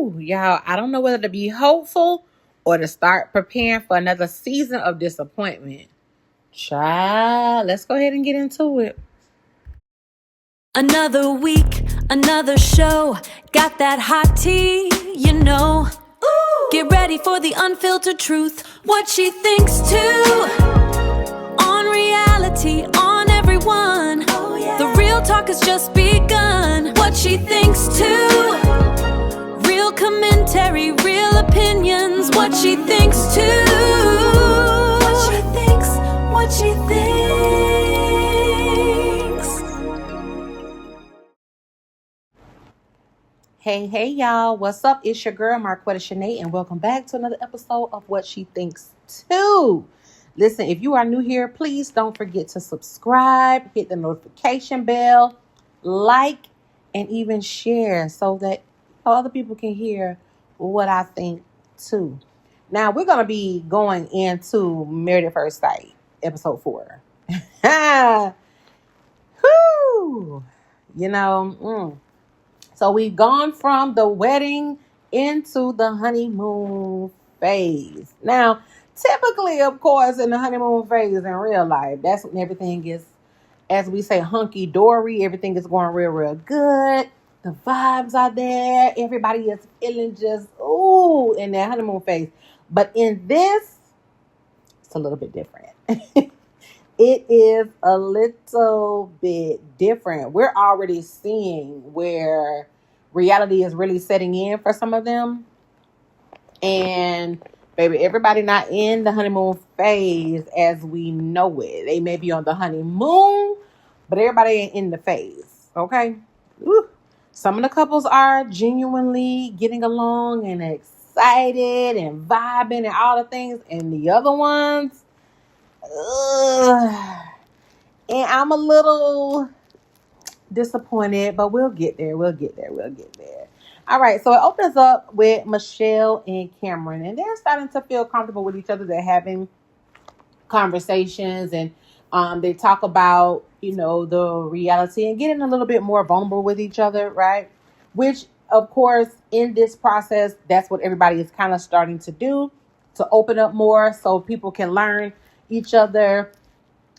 Y'all, I don't know whether to be hopeful or to start preparing for another season of disappointment. Child, let's go ahead and get into it. Another week, another show. Got that hot tea, you know. Ooh. Get ready for the unfiltered truth. What she thinks too. On reality, on everyone. Oh, yeah. The real talk has just begun. What she thinks too. Real commentary, real opinions. What she thinks too. What she thinks, what she thinks. Hey, y'all. What's up? It's your girl, Marquetta Shanae, and welcome back to another episode of What She Thinks Too. Listen, if you are new here, please don't forget to subscribe, hit the notification bell, like, and even share so that other people can hear what I think too. Now, we're going to be going into Married at First Sight, episode 4. Whew. So we've gone from the wedding into the honeymoon phase. Now, typically, of course, in the honeymoon phase in real life, that's when everything is, as we say, hunky-dory. Everything is going real, real good. The vibes are there. Everybody is feeling just, ooh, in that honeymoon phase. But in this, it's a little bit different. It is a little bit different. We're already seeing where reality is really setting in for some of them. And baby, everybody not in the honeymoon phase as we know it. They may be on the honeymoon, but everybody ain't in the phase. Okay? Woo. Some of the couples are genuinely getting along and excited and vibing and all the things. And the other ones, and I'm a little disappointed, but we'll get there. All right, so it opens up with Michelle and Cameron, and they're starting to feel comfortable with each other. They're having conversations, and they talk about, the reality and getting a little bit more vulnerable with each other, right? Which, of course, in this process, that's what everybody is kind of starting to do, to open up more so people can learn each other,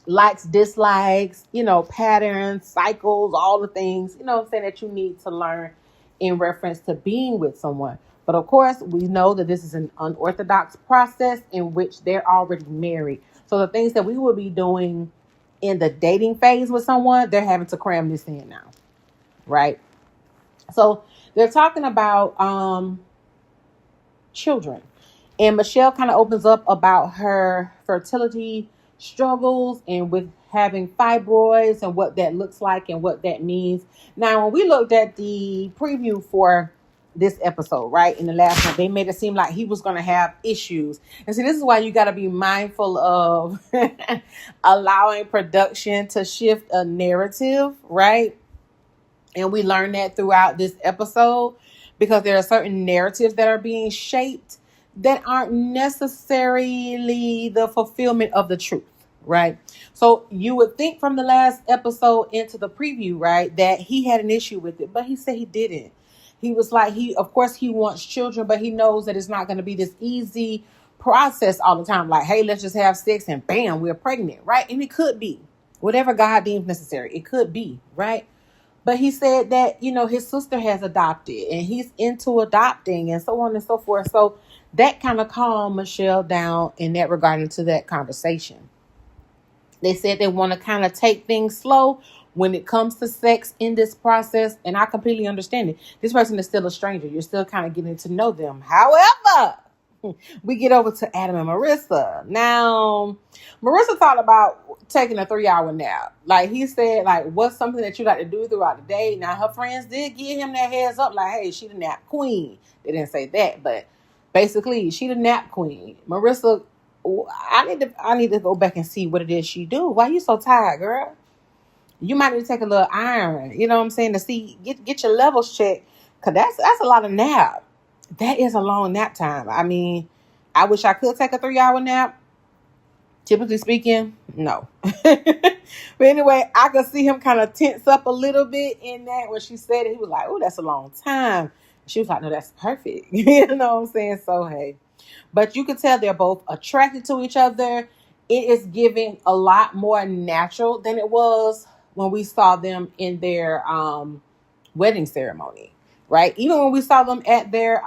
likes, dislikes, patterns, cycles, all the things, that you need to learn in reference to being with someone. But of course, we know that this is an unorthodox process in which they're already married. So the things that we will be doing in the dating phase with someone, they're having to cram this in now, right? So they're talking about children. And Michelle kind of opens up about her fertility struggles and with having fibroids and what that looks like and what that means. Now, when we looked at the preview for this episode, right, in the last one, they made it seem like he was going to have issues. And see, this is why you got to be mindful of allowing production to shift a narrative, right? And we learned that throughout this episode because there are certain narratives that are being shaped that aren't necessarily the fulfillment of the truth, right? So you would think from the last episode into the preview, right, that he had an issue with it, but he said he didn't. He was like, of course he wants children, but he knows that it's not going to be this easy process all the time. Like, hey, let's just have sex and bam, we're pregnant, right? And it could be whatever God deems necessary. It could be, right? But he said that, his sister has adopted and he's into adopting and so on and so forth. So that kind of calmed Michelle down in that regarding to that conversation. They said they want to kind of take things slow when it comes to sex in this process. And I completely understand it. This person is still a stranger. You're still kind of getting to know them. However, we get over to Adam and Marissa. Now, Marissa thought about taking a 3-hour nap. Like he said, like, what's something that you got to do throughout the day? Now, her friends did give him that heads up. Like, hey, she the nap queen. They didn't say that, but basically, she the nap queen. Marissa, I need to go back and see what it is she do. Why you so tired, girl? You might need to take a little iron. You know what I'm saying? To see, get your levels checked. Cause that's a lot of nap. That is a long nap time. I mean, I wish I could take a 3-hour nap. Typically speaking, no. But anyway, I could see him kind of tense up a little bit in that when she said it. He was like, oh, that's a long time. She was like, no, that's perfect. You know what I'm saying? So, hey. But you can tell they're both attracted to each other. It is giving a lot more natural than it was when we saw them in their wedding ceremony, right? Even when we saw them at their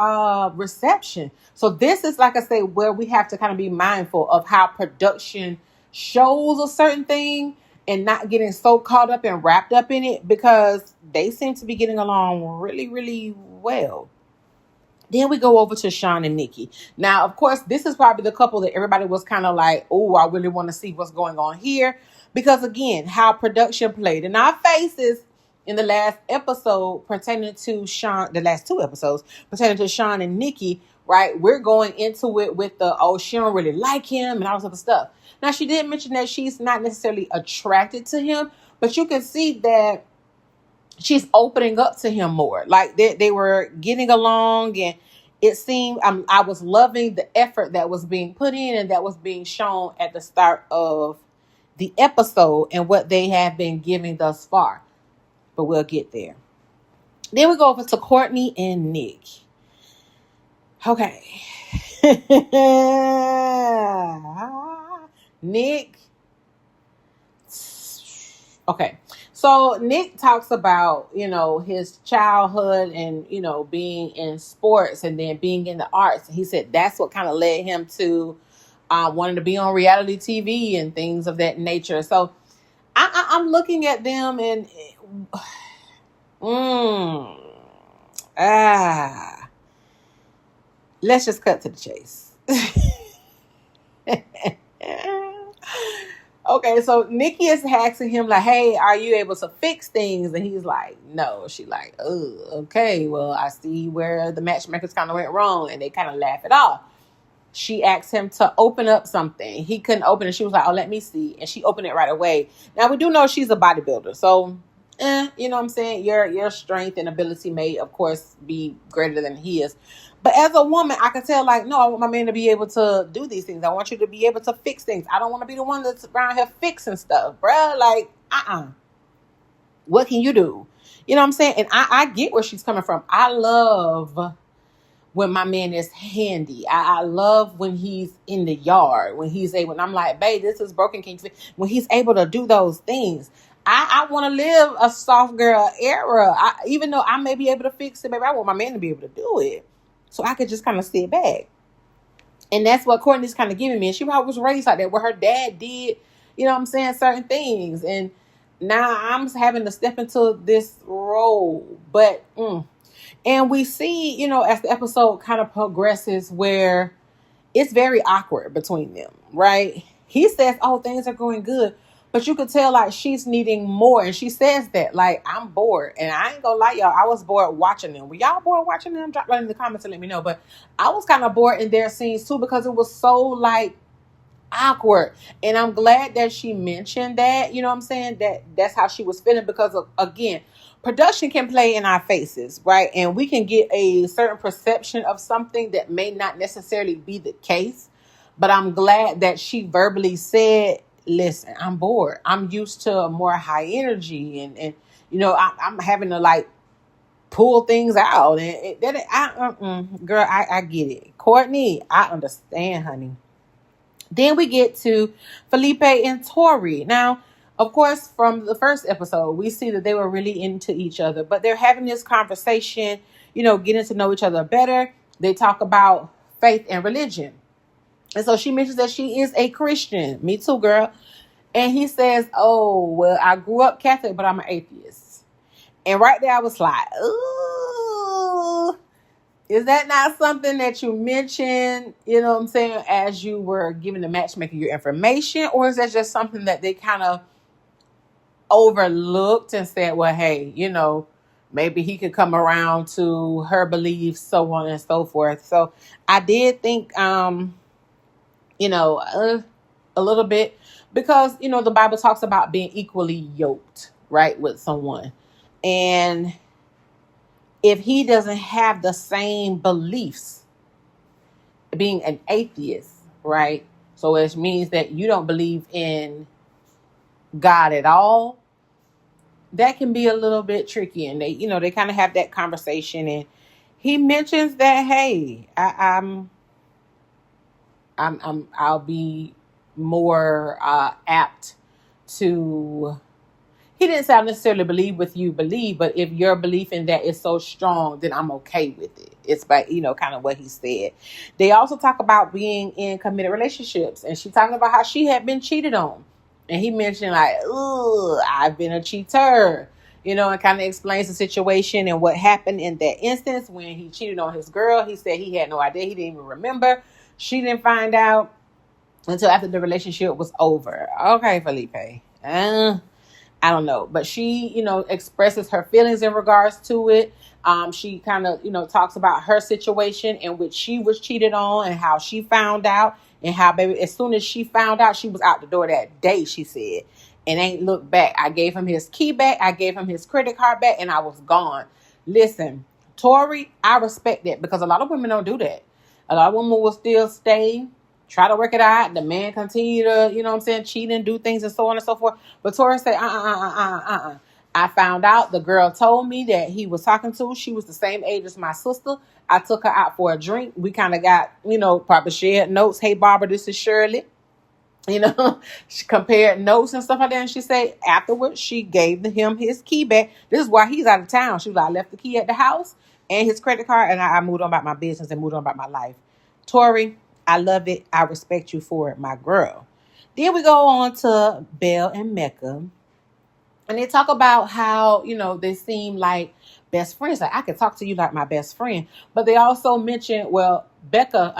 reception. So this is, like I say, where we have to kind of be mindful of how production shows a certain thing and not getting so caught up and wrapped up in it, because they seem to be getting along really, really well. Then we go over to Shawn and Nikki. Now, of course, this is probably the couple that everybody was kind of like, oh, I really want to see what's going on here. Because again, how production played in our faces in the last episode pertaining to Shawn, the last two episodes pertaining to Shawn and Nikki, right? We're going into it with the, oh, she don't really like him and all this other stuff. Now, she did mention that she's not necessarily attracted to him, but you can see that she's opening up to him more. Like they were getting along, and it seemed I was loving the effort that was being put in and that was being shown at the start of the episode and what they have been giving thus far. But we'll get there. Then we go over to Courtney and Nick. Okay. Nick. Okay. So Nick talks about, his childhood and, being in sports and then being in the arts. He said that's what kind of led him to wanting to be on reality TV and things of that nature. So I'm looking at them and let's just cut to the chase. Okay, so Nikki is asking him like, hey, are you able to fix things? And he's like, no. She like, oh, okay, well, I see where the matchmakers kind of went wrong, and they kind of laugh it off. She asked him to open up something. He couldn't open it. She was like, oh, let me see. And she opened it right away. Now, we do know she's a bodybuilder. So, you know what I'm saying? Your strength and ability may, of course, be greater than his. But as a woman, I can tell, like, no, I want my man to be able to do these things. I want you to be able to fix things. I don't want to be the one that's around here fixing stuff, bruh. Like, what can you do? You know what I'm saying? And I get where she's coming from. I love when my man is handy. I love when he's in the yard, when he's able, and I'm like, babe, this is broken. Can you fix? When he's able to do those things. I want to live a soft girl era. Even though I may be able to fix it, baby, I want my man to be able to do it. So I could just kind of sit back. And that's what Courtney's kind of giving me. And she probably was raised like that, where her dad did, you know what I'm saying, certain things. And now I'm having to step into this role. But, and we see, as the episode kind of progresses, where it's very awkward between them, right? He says, oh, things are going good. But you could tell, like, she's needing more. And she says that, like, I'm bored. And I ain't gonna lie, y'all, I was bored watching them. Were y'all bored watching them? Drop right in the comments and let me know. But I was kind of bored in their scenes, too, because it was so, like, awkward. And I'm glad that she mentioned that, you know what I'm saying? That's how she was feeling, because, again, production can play in our faces, right? And we can get a certain perception of something that may not necessarily be the case. But I'm glad that she verbally said, listen, I'm bored. I'm used to more high energy, and I'm having to like pull things out. And girl, I get it. Courtney, I understand, honey. Then we get to Felipe and Tori. Now, of course, from the first episode, we see that they were really into each other, but they're having this conversation, getting to know each other better. They talk about faith and religion. And so she mentions that she is a Christian. Me too, girl. And he says, oh, well, I grew up Catholic, but I'm an atheist. And right there, I was like, ooh, is that not something that you mentioned, you know what I'm saying, as you were giving the matchmaker your information? Or is that just something that they kind of overlooked and said, well, hey, maybe he could come around to her beliefs, so on and so forth. So I did think, a little bit, because, the Bible talks about being equally yoked, right, with someone. And if he doesn't have the same beliefs, being an atheist, right? So it means that you don't believe in God at all. That can be a little bit tricky. And they kind of have that conversation, and he mentions that, hey, I'll be more apt to. He didn't say I necessarily believe with you believe, but if your belief in that is so strong, then I'm okay with it. It's by, kind of what he said. They also talk about being in committed relationships, and she talking about how she had been cheated on. And he mentioned like, "Ugh, I've been a cheater," and kind of explains the situation and what happened in that instance when he cheated on his girl. He said he had no idea. He didn't even remember. She didn't find out until after the relationship was over. Okay, Felipe. I don't know, but she, expresses her feelings in regards to it. She kind of, talks about her situation in which she was cheated on and how she found out, and how, baby, as soon as she found out, she was out the door that day, she said, and ain't looked back. I gave him his key back. I gave him his credit card back, and I was gone. Listen, Tori, I respect that, because a lot of women don't do that. A lot of women will still stay, try to work it out. The man continue to, cheat and do things and so on and so forth. But Tori said, I found out, the girl told me that he was talking to. She was the same age as my sister. I took her out for a drink. We kind of got, probably shared notes. Hey, Barbara, this is Shirley. She compared notes and stuff like that. And she said afterwards, she gave him his key back. This is why he's out of town. She was like, I left the key at the house and his credit card, and I moved on about my business and moved on about my life. Tori, I love it. I respect you for it, my girl. Then we go on to Belle and Mecca. And they talk about how, they seem like best friends. Like, I could talk to you like my best friend. But they also mention, well, Becca,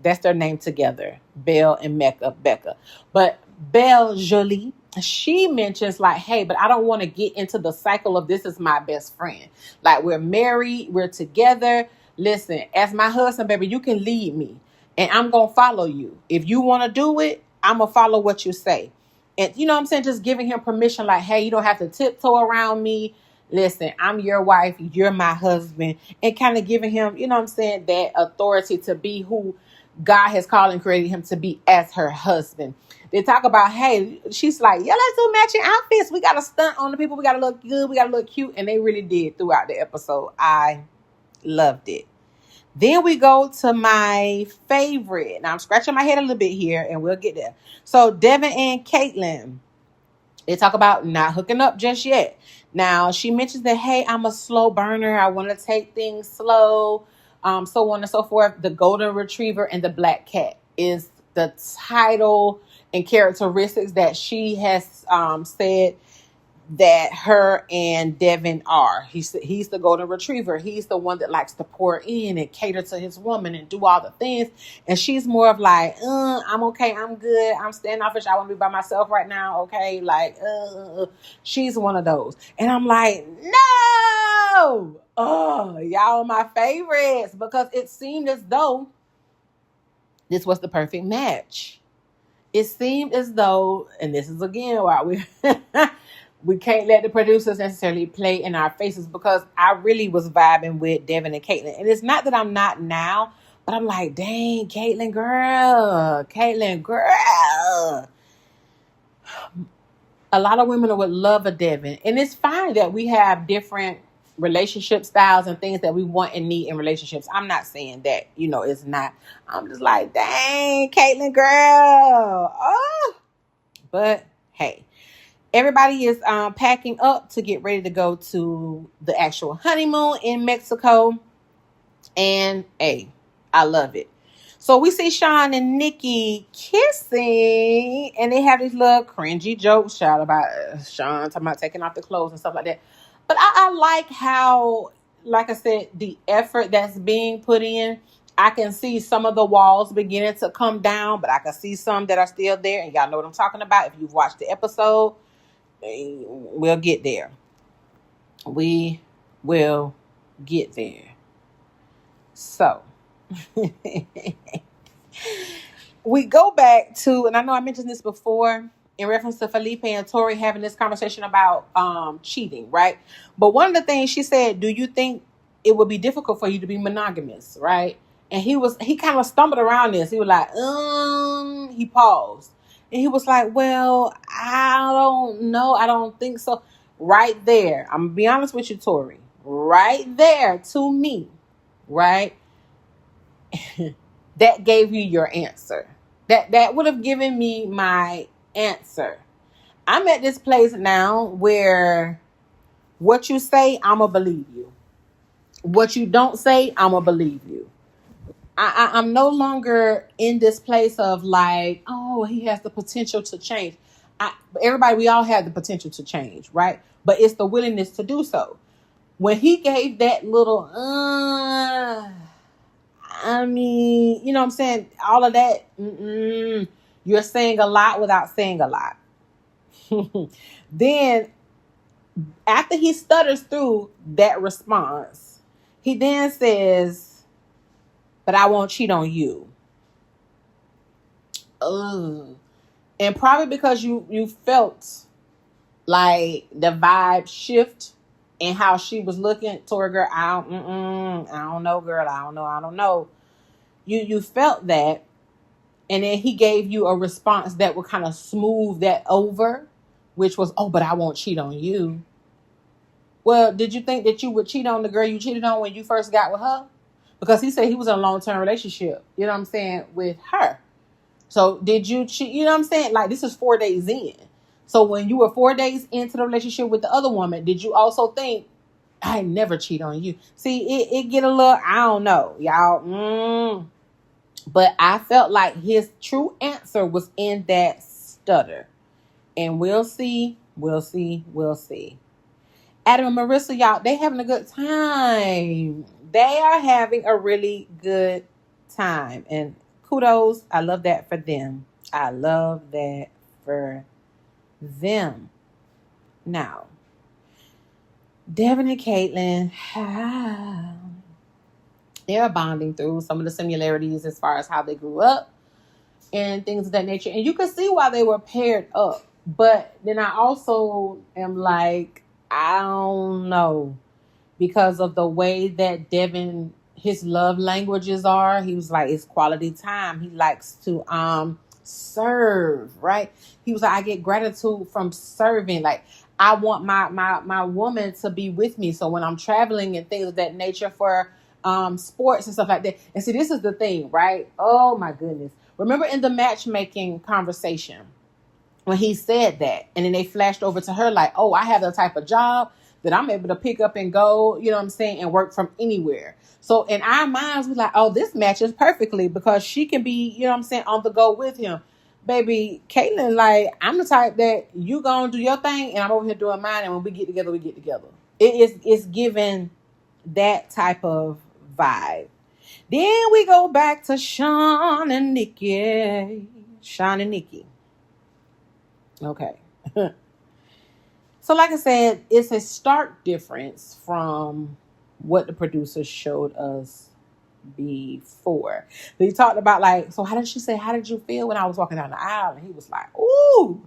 that's their name together. Belle and Becca. But Belle Jolie, she mentions like, hey, but I don't want to get into the cycle of this is my best friend. Like, we're married, we're together. Listen, as my husband, baby, you can lead me and I'm going to follow you. If you want to do it, I'm going to follow what you say. And you know what I'm saying? Just giving him permission like, hey, you don't have to tiptoe around me. Listen, I'm your wife. You're my husband. And kind of giving him, that authority to be who God has called and created him to be as her husband. They talk about, hey, she's like, yeah, let's do matching outfits. We got to stunt on the people. We got to look good. We got to look cute. And they really did throughout the episode. I loved it. Then we go to my favorite. Now I'm scratching my head a little bit here and we'll get there. So Devin and Caitlin, they talk about not hooking up just yet. Now she mentions that, hey, I'm a slow burner. I want to take things slow. So on and so forth. The golden retriever and the black cat is the title and characteristics that she has said that her and Devin are. He's the golden retriever. He's the one that likes to pour in and cater to his woman and do all the things. And she's more of like, I'm okay. I'm good. I'm standoffish. I want to be by myself right now. Okay. Like, she's one of those. And I'm like, no. Oh, y'all are my favorites, because it seemed as though this was the perfect match. It seemed as though, and this is again why we can't let the producers necessarily play in our faces, because I really was vibing with Devin and Caitlin. And it's not that I'm not now, but I'm like, dang, Caitlin girl. A lot of women would love a Devin. And it's fine that we have different relationship styles and things that we want and need in relationships. I'm not saying that, it's not. I'm just like, dang, Caitlin girl. Oh. But hey. Everybody is packing up to get ready to go to the actual honeymoon in Mexico. And, hey, I love it. So we see Shawn and Nikki kissing. And they have these little cringy jokes about Shawn talking about taking off the clothes and stuff like that. But I like how, like I said, the effort that's being put in. I can see some of the walls beginning to come down. But I can see some that are still there. And y'all know what I'm talking about if you've watched the episode. We'll get there. We will get there. So we go back to, and I know I mentioned this before in reference to Felipe and Tori having this conversation about cheating, right? But one of the things she said, do you think it would be difficult for you to be monogamous, right? And he kind of stumbled around this. He was like, he paused. And he was like, well, I don't know. I don't think so. Right there. I'm going to be honest with you, Tori. right there to me, right? That gave you your answer. That would have given me my answer. I'm at this place now where what you say, I'ma believe you. What you don't say, I'ma believe you. I'm no longer in this place of like, oh, he has the potential to change. Everybody, we all have the potential to change, right? But it's the willingness to do so. When he gave that little, I mean, you know what I'm saying? All of that, you're saying a lot without saying a lot. Then, after he stutters through that response, he then says, but I won't cheat on you. Ugh. And probably because you felt like the vibe shift and how she was looking toward girl. I don't know, girl. I don't know. You felt that, and then he gave you a response that would kind of smooth that over, which was, oh, but I won't cheat on you. Well, did you think that you would cheat on the girl you cheated on when you first got with her? Because he said he was in a long-term relationship, you know what I'm saying, with her. So did you cheat? You know what I'm saying? Like, this is 4 days in. So when you were 4 days into the relationship with the other woman, did you also think, I never cheat on you? See, it get a little, I don't know, y'all. But I felt like his true answer was in that stutter. And we'll see. Adam and Marissa, y'all, they having a good time. They are having a really good time. And kudos. I love that for them. Now, Devin and Caitlin, they're bonding through some of the similarities as far as how they grew up and things of that nature. And you can see why they were paired up. But then I also am like, I don't know. Because of the way that Devin, his love languages are, he was like, it's quality time. He likes to serve, right? He was like, I get gratitude from serving. Like, I want my woman to be with me. So when I'm traveling and things of that nature for sports and stuff like that. And see, this is the thing, right? Oh my goodness. Remember in the matchmaking conversation when he said that, and then they flashed over to her like, oh, I have the type of job that I'm able to pick up and go, you know what I'm saying, and work from anywhere. So in our minds, we're like, oh, this matches perfectly because she can be, you know what I'm saying, on the go with him. Baby, Caitlin, like, I'm the type that you gonna do your thing and I'm over here doing mine, and when we get together, we get together. It's given that type of vibe. Then we go back to Shawn and Nikki. Okay. So like I said, it's a stark difference from what the producers showed us before. They talked about like, so how did she say, how did you feel when I was walking down the aisle? And he was like, ooh,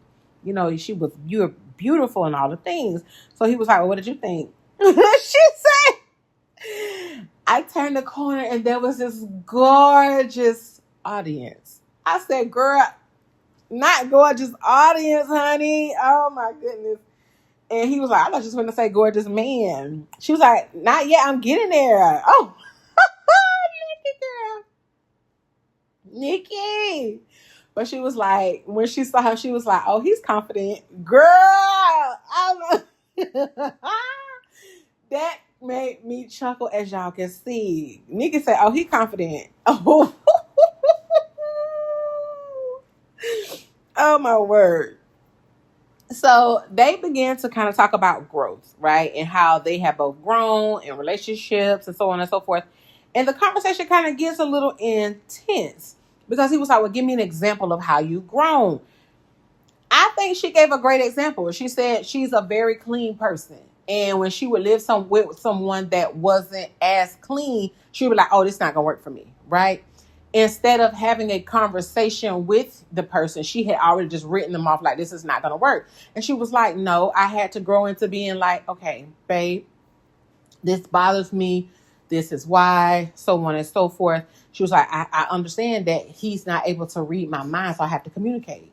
you know, you're beautiful and all the things. So he was like, well, what did you think? She said, I turned the corner and there was this gorgeous audience. I said, girl, not gorgeous audience, honey. Oh my goodness. And he was like, I thought you was going to say gorgeous man. She was like, not yet. I'm getting there. Oh, Nikki, girl. Nikki. But she was like, when she saw him, she was like, oh, he's confident. Girl. That made me chuckle, as y'all can see. Nikki said, oh, he confident. Oh, oh my word. So they began to kind of talk about growth, right? And how they have both grown in relationships and so on and so forth. And the conversation kind of gets a little intense because he was like, well, give me an example of how you've grown. I think she gave a great example. She said she's a very clean person. And when she would live with someone that wasn't as clean, she would be like, oh, this is not going to work for me, right? Instead of having a conversation with the person, she had already just written them off like, this is not going to work. And she was like, no, I had to grow into being like, okay, babe, this bothers me. This is why, so on and so forth. She was like, I understand that he's not able to read my mind, so I have to communicate.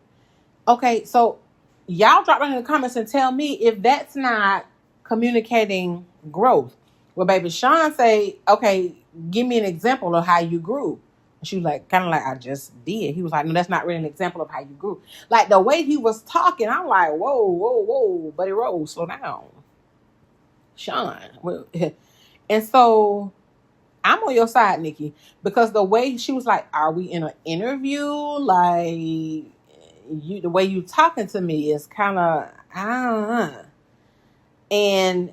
Okay, so y'all drop down in the comments and tell me if that's not communicating growth. Well, baby, Shawn say, okay, give me an example of how you grew. And she was like, kind of like, I just did. He was like, no, that's not really an example of how you grew. Like the way he was talking, I'm like, whoa, whoa, whoa, Buddy Rose, slow down. Shawn. Well, and so I'm on your side, Nikki, because the way she was like, are we in an interview? Like, the way you talking to me is kind of, and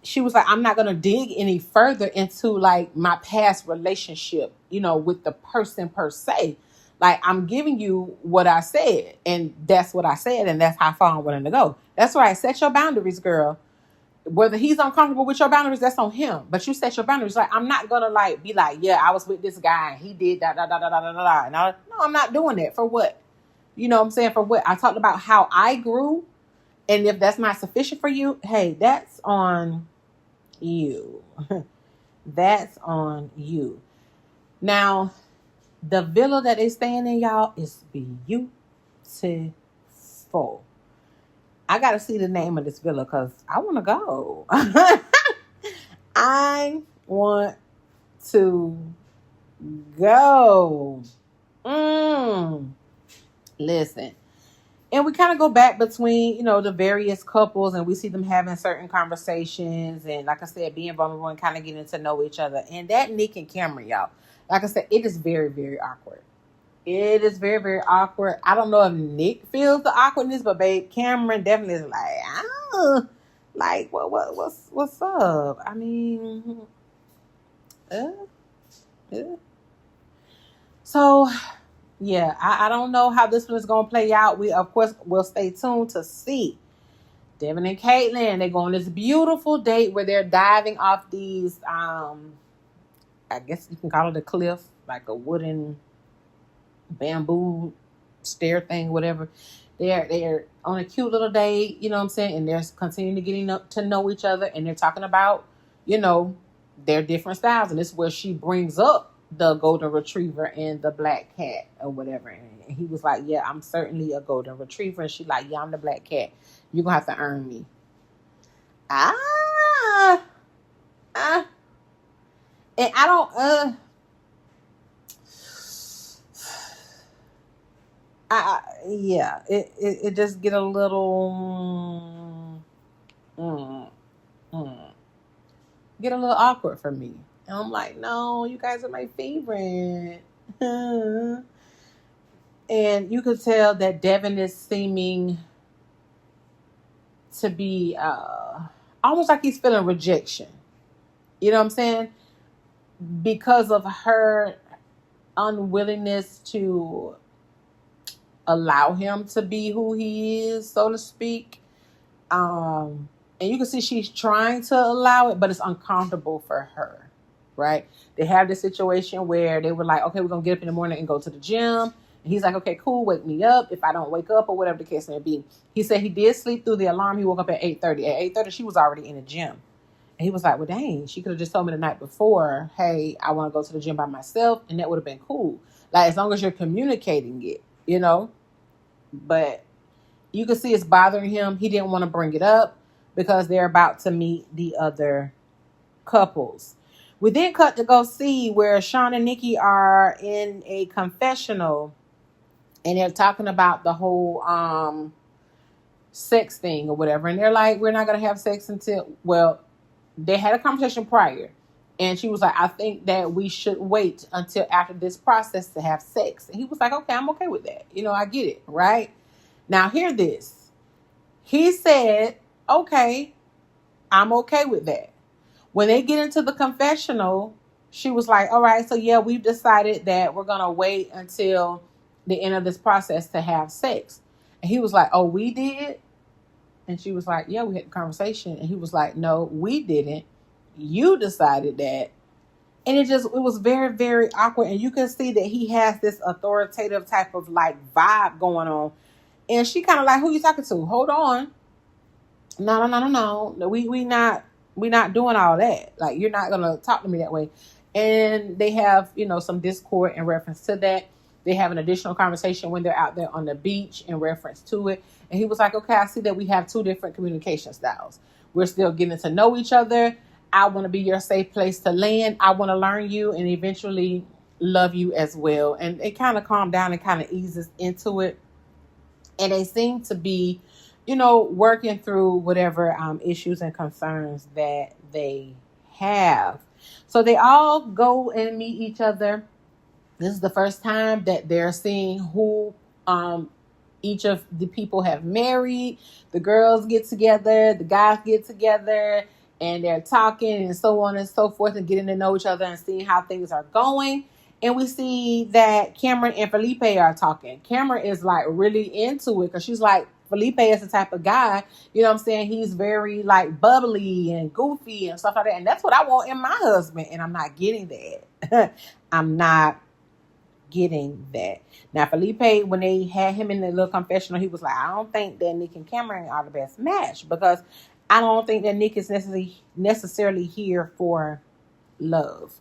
she was like, I'm not going to dig any further into like my past relationship, with the person per se. Like, I'm giving you what I said, and that's what I said, and that's how far I'm willing to go. That's right. Set your boundaries, girl. Whether he's uncomfortable with your boundaries, that's on him. But you set your boundaries. Like, I'm not going to like be like, yeah, I was with this guy and he did da da da da da da da. No, I'm not doing that. For what? You know what I'm saying? For what? I talked about how I grew. And if that's not sufficient for you, hey, that's on you. That's on you. Now, the villa that they staying in, y'all, is beautiful. I got to see the name of this villa because I want to go. I want to go. Listen. And we kind of go back between, the various couples, and we see them having certain conversations and, like I said, being vulnerable and kind of getting to know each other. And that Nick and Cameron, y'all, like I said, it is very, very awkward. It is very, very awkward. I don't know if Nick feels the awkwardness, but babe, Cameron definitely is like, like what's up? I mean, so yeah, I don't know how this one is going to play out. We, of course, will stay tuned to see. Devin and Caitlin, they go on this beautiful date where they're diving off these, I guess you can call it a cliff, like a wooden bamboo stair thing, whatever. They're on a cute little date, you know what I'm saying? And they're continuing to getting to know each other, and they're talking about, their different styles. And this is where she brings up the golden retriever and the black cat or whatever. And he was like, yeah, I'm certainly a golden retriever. And she like, yeah, I'm the black cat. You're going to have to earn me. And I don't, yeah, it just get a little, get a little awkward for me. And I'm like, no, you guys are my favorite. And you could tell that Devin is seeming to be almost like he's feeling rejection. You know what I'm saying? Because of her unwillingness to allow him to be who he is, so to speak. And you can see she's trying to allow it, but it's uncomfortable for her, right? They have this situation where they were like, okay, we're going to get up in the morning and go to the gym. And he's like, okay, cool, wake me up if I don't wake up or whatever the case may be. He said he did sleep through the alarm. He woke up at 8:30. At 8:30, she was already in the gym. And he was like, well, dang, she could have just told me the night before, hey, I want to go to the gym by myself. And that would have been cool. Like, as long as you're communicating it, But you can see it's bothering him. He didn't want to bring it up because they're about to meet the other couples. We then cut to go see where Shawn and Nikki are in a confessional, and they're talking about the whole sex thing or whatever. And they're like, we're not going to have sex until, well, they had a conversation prior. And she was like, I think that we should wait until after this process to have sex. And he was like, okay, I'm okay with that. I get it, right? Now, hear this. He said, okay, I'm okay with that. When they get into the confessional, she was like, all right, so yeah, we've decided that we're going to wait until the end of this process to have sex. And he was like, oh, we did? And she was like, yeah, we had a conversation. And he was like, no, we didn't. You decided that. And it was very, very awkward. And you can see that he has this authoritative type of like vibe going on. And she kind of like, who you talking to? Hold on. No. We not doing all that. Like, you're not going to talk to me that way. And they have, some discord in reference to that. They have an additional conversation when they're out there on the beach in reference to it. And he was like, okay, I see that we have two different communication styles. We're still getting to know each other. I want to be your safe place to land. I want to learn you and eventually love you as well. And it kind of calmed down and kind of eases into it. And they seem to be, working through whatever issues and concerns that they have. So they all go and meet each other. This is the first time that they're seeing who each of the people have married. The girls get together, the guys get together, and they're talking and so on and so forth and getting to know each other and seeing how things are going. And we see that Cameron and Felipe are talking. Cameron is like really into it because she's like, Felipe is the type of guy, you know what I'm saying? He's very like bubbly and goofy and stuff like that. And that's what I want in my husband. And I'm not getting that. I'm not getting that. Now, Felipe, when they had him in the little confessional, he was like, I don't think that Nick and Cameron are the best match because I don't think that Nick is necessarily here for love.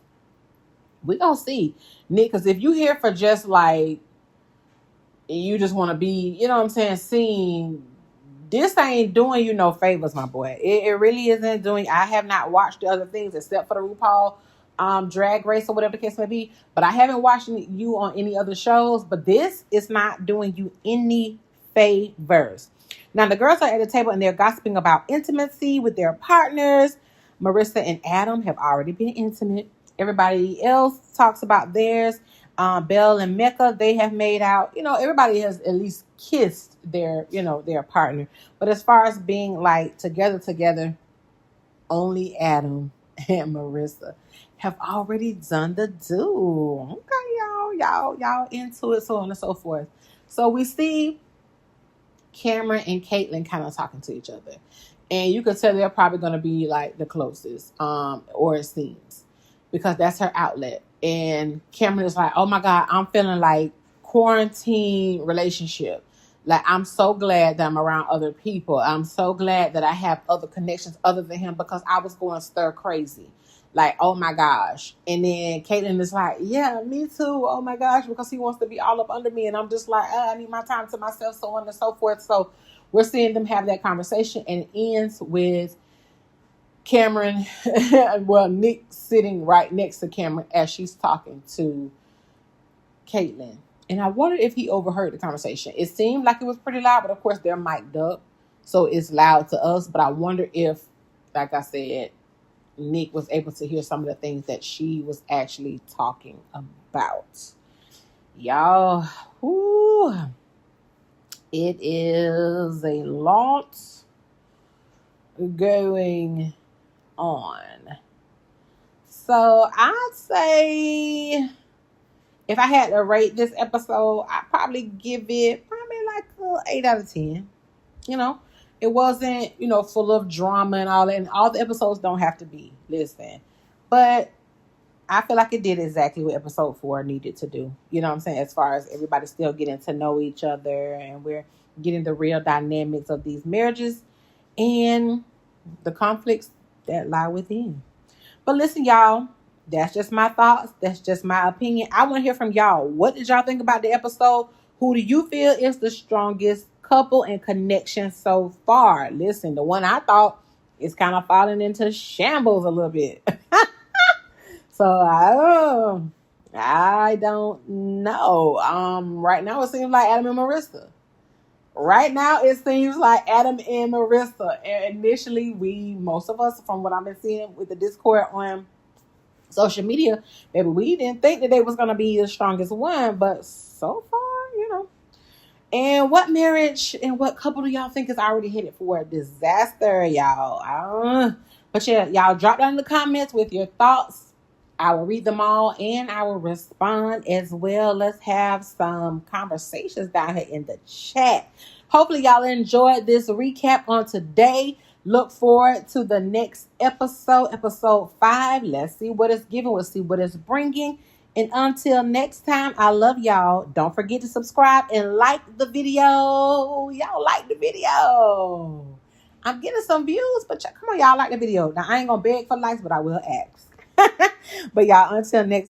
We're going to see, Nick, because if you here for just like, you just want to be, you know what I'm saying, seen, this ain't doing you no favors, my boy. It really isn't doing. I have not watched the other things except for the RuPaul Drag Race or whatever the case may be, but I haven't watched you on any other shows. But this is not doing you any favors. Now the girls are at the table and they're gossiping about intimacy with their partners. Marissa and Adam have already been intimate. Everybody else talks about theirs. Belle and Mecca, they have made out. Everybody has at least kissed their partner. But as far as being like together, only Adam and Marissa have already done the do. Okay, y'all into it, so on and so forth. So we see Cameron and Caitlyn kind of talking to each other. And you can tell they're probably going to be like the closest, or it seems, because that's her outlet. And Cameron is like, oh my God, I'm feeling like quarantine relationship. Like, I'm so glad that I'm around other people. I'm so glad that I have other connections other than him because I was going stir crazy. Like, oh my gosh. And then Caitlyn is like, yeah, me too. Oh my gosh, because he wants to be all up under me. And I'm just like, I need my time to myself, so on and so forth. So we're seeing them have that conversation, and it ends with Cameron, Nick sitting right next to Cameron as she's talking to Caitlyn. And I wonder if he overheard the conversation. It seemed like it was pretty loud, but of course they're mic'd up, so it's loud to us. But I wonder if, like I said, Nick was able to hear some of the things that she was actually talking about. Y'all, it is a lot going on. So I'd say if I had to rate this episode, I'd probably give it like an 8 out of 10. It wasn't, full of drama and all that. And all the episodes don't have to be. Listen. But I feel like it did exactly what episode 4 needed to do. You know what I'm saying? As far as everybody still getting to know each other and we're getting the real dynamics of these marriages and the conflicts that lie within. But listen, y'all, that's just my thoughts. That's just my opinion. I want to hear from y'all. What did y'all think about the episode? Who do you feel is the strongest couple and connection so far? Listen, the one I thought is kind of falling into shambles a little bit. So I don't know. Right now it seems like Adam and Marissa. Right now, it seems like Adam and Marissa. And initially, most of us, from what I've been seeing with the Discord on social media, maybe we didn't think that they was going to be the strongest one. But so far, And what marriage and what couple do y'all think is already headed for a disaster, y'all? But yeah, y'all drop down in the comments with your thoughts. I will read them all and I will respond as well. Let's have some conversations down here in the chat. Hopefully y'all enjoyed this recap on today. Look forward to the next episode 5. Let's see what it's giving. We'll see what it's bringing. And until next time, I love y'all. Don't forget to subscribe and like the video. Y'all like the video. I'm getting some views, but come on, y'all like the video. Now, I ain't going to beg for likes, but I will ask. But y'all, until next